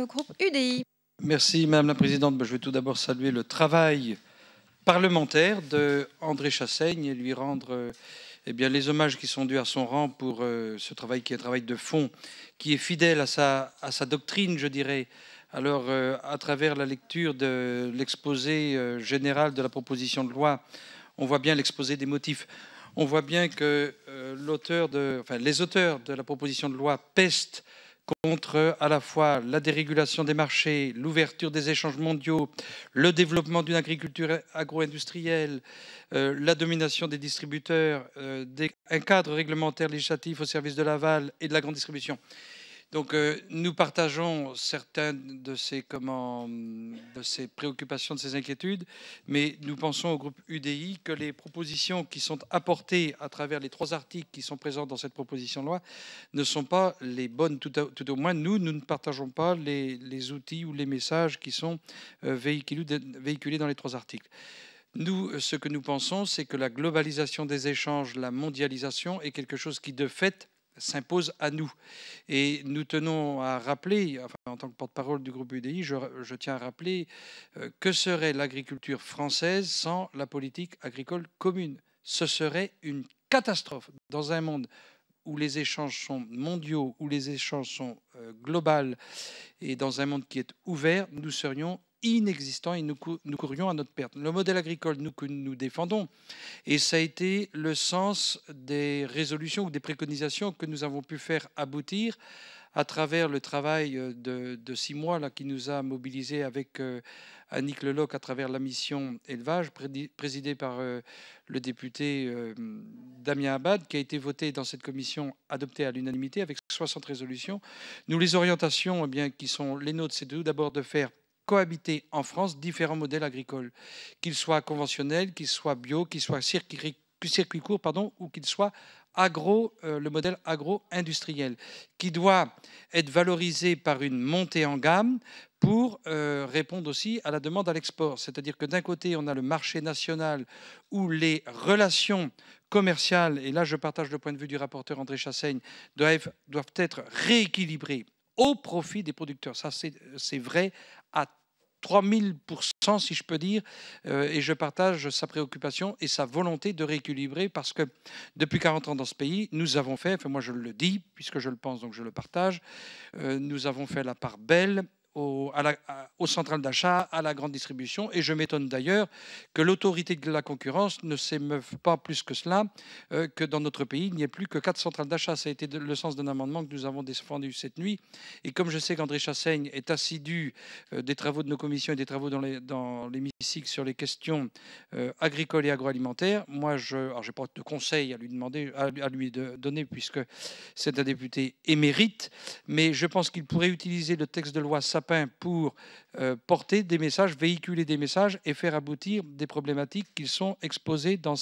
le groupe UDI. Merci Madame la Présidente. Je vais tout d'abord saluer le travail parlementaire de André Chassaigne et lui rendre les hommages qui sont dus à son rang pour ce travail qui est un travail de fond, qui est fidèle à sa doctrine, je dirais. Alors, à travers la lecture de l'exposé général de la proposition de loi, on voit bien l'exposé des motifs. On voit bien que les auteurs de la proposition de loi pestent contre à la fois la dérégulation des marchés, l'ouverture des échanges mondiaux, le développement d'une agriculture agro-industrielle, la domination des distributeurs, un cadre réglementaire législatif au service de l'aval et de la grande distribution. Donc nous partageons certaines de ces préoccupations, de ces inquiétudes, mais nous pensons au groupe UDI que les propositions qui sont apportées à travers les 3 articles qui sont présents dans cette proposition de loi ne sont pas les bonnes. Tout au moins, nous ne partageons pas les outils ou les messages qui sont véhiculés dans les 3 articles. Nous, ce que nous pensons, c'est que la globalisation des échanges, la mondialisation est quelque chose qui, de fait, s'impose à nous. Et nous tenons à rappeler, en tant que porte-parole du groupe UDI, je tiens à rappeler que serait l'agriculture française sans la politique agricole commune. Ce serait une catastrophe dans un monde où les échanges sont mondiaux, où les échanges sont globaux, et dans un monde qui est ouvert, nous serions inexistants et nous courrions à notre perte. Le modèle agricole que nous défendons, et ça a été le sens des résolutions ou des préconisations que nous avons pu faire aboutir à travers le travail de 6 mois là, qui nous a mobilisés avec Annick Leloc à travers la mission élevage présidée par le député Damien Abad, qui a été voté dans cette commission, adoptée à l'unanimité avec 60 résolutions. Nous, les orientations qui sont les nôtres, c'est d'abord de faire cohabiter en France différents modèles agricoles, qu'ils soient conventionnels, qu'ils soient bio, qu'ils soient circuit court, ou qu'ils soient le modèle agro-industriel, qui doit être valorisé par une montée en gamme pour répondre aussi à la demande à l'export. C'est-à-dire que d'un côté, on a le marché national où les relations commerciales, et là je partage le point de vue du rapporteur André Chassaigne, doivent être rééquilibrées au profit des producteurs. Ça, c'est vrai à 3000%, si je peux dire, et je partage sa préoccupation et sa volonté de rééquilibrer, parce que depuis 40 ans dans ce pays, nous avons fait, moi je le dis, puisque je le pense, donc je le partage, nous avons fait la part belle aux centrales d'achat, à la grande distribution, et je m'étonne d'ailleurs que l'autorité de la concurrence ne s'émeuve pas plus que cela, que dans notre pays, il n'y ait plus que 4 centrales d'achat. Ça a été le sens d'un amendement que nous avons défendu cette nuit, et comme je sais qu'André Chassaigne est assidu des travaux de nos commissions et des travaux dans l'hémicycle sur les questions agricoles et agroalimentaires, moi, je n'ai pas de conseils à lui donner, puisque c'est un député émérite, mais je pense qu'il pourrait utiliser le texte de loi pour porter des messages, véhiculer des messages et faire aboutir des problématiques qui sont exposées dans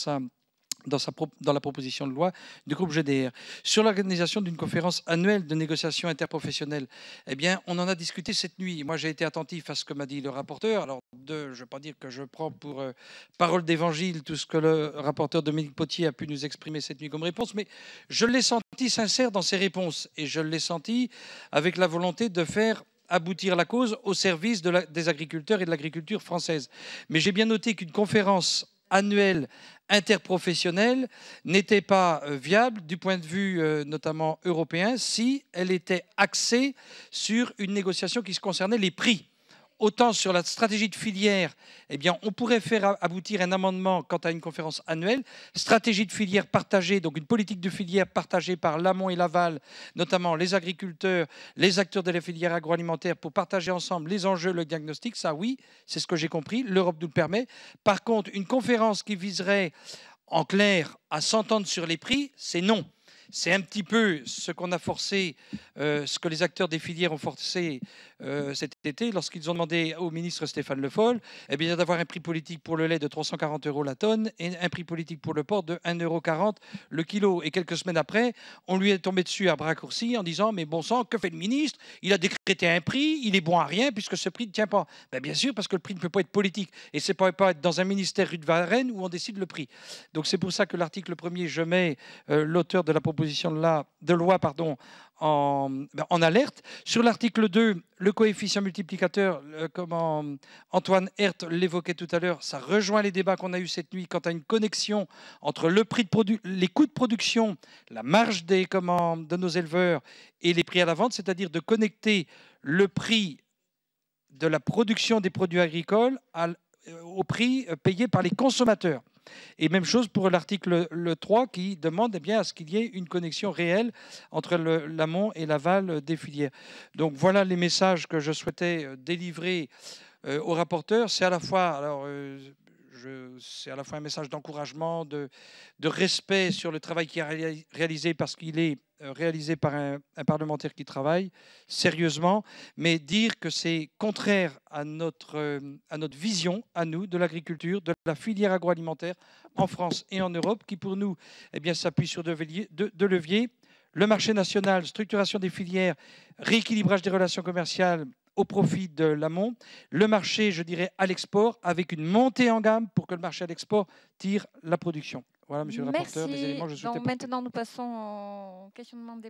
la proposition de loi du groupe GDR. Sur l'organisation d'une conférence annuelle de négociation interprofessionnelle, on en a discuté cette nuit. Moi, j'ai été attentif à ce que m'a dit le rapporteur. Alors, je ne veux pas dire que je prends pour parole d'évangile tout ce que le rapporteur Dominique Potier a pu nous exprimer cette nuit comme réponse, mais je l'ai senti sincère dans ses réponses, et je l'ai senti avec la volonté de faire aboutir la cause au service des agriculteurs et de l'agriculture française. Mais j'ai bien noté qu'une conférence annuelle interprofessionnelle n'était pas viable du point de vue notamment européen si elle était axée sur une négociation qui concernait les prix. Autant sur la stratégie de filière, on pourrait faire aboutir un amendement quant à une conférence annuelle, stratégie de filière partagée, donc une politique de filière partagée par l'amont et l'aval, notamment les agriculteurs, les acteurs de la filière agroalimentaire, pour partager ensemble les enjeux, le diagnostic. Ça, oui, c'est ce que j'ai compris, l'Europe nous le permet. Par contre, une conférence qui viserait, en clair, à s'entendre sur les prix, c'est non. C'est un petit peu ce qu'on a forcé, ce que les acteurs des filières ont forcé cet été lorsqu'ils ont demandé au ministre Stéphane Le Foll d'avoir un prix politique pour le lait de 340 € la tonne et un prix politique pour le porc de 1,40 € le kilo. Et quelques semaines après, on lui est tombé dessus à bras raccourcis en disant « Mais bon sang, que fait le ministre? Il a décrété un prix, il est bon à rien puisque ce prix ne tient pas. » Bien sûr, parce que le prix ne peut pas être politique. Et c'est pas être dans un ministère rue de Varennes où on décide le prix. Donc c'est pour ça que l'article 1er, je mets l'auteur de la proposition proposition de loi en alerte. Sur l'article 2, le coefficient multiplicateur, comment Antoine Herth l'évoquait tout à l'heure, ça rejoint les débats qu'on a eus cette nuit quant à une connexion entre les coûts de production, la marge de nos éleveurs et les prix à la vente, c'est-à-dire de connecter le prix de la production des produits agricoles au prix payé par les consommateurs. Et même chose pour l'article 3 qui demande à ce qu'il y ait une connexion réelle entre l'amont et l'aval des filières. Donc voilà les messages que je souhaitais délivrer aux rapporteurs. C'est à la fois, c'est à la fois un message d'encouragement, de respect sur le travail qui est réalisé parce qu'il est réalisé par un parlementaire qui travaille sérieusement, mais dire que c'est contraire à notre vision, à nous, de l'agriculture, de la filière agroalimentaire en France et en Europe, qui pour nous s'appuie sur deux leviers. Le marché national, structuration des filières, rééquilibrage des relations commerciales au profit de l'amont. Le marché, je dirais, à l'export, avec une montée en gamme pour que le marché à l'export tire la production. Voilà, monsieur le rapporteur, les éléments que je souhaitais porter. Maintenant, nous passons au questionnement des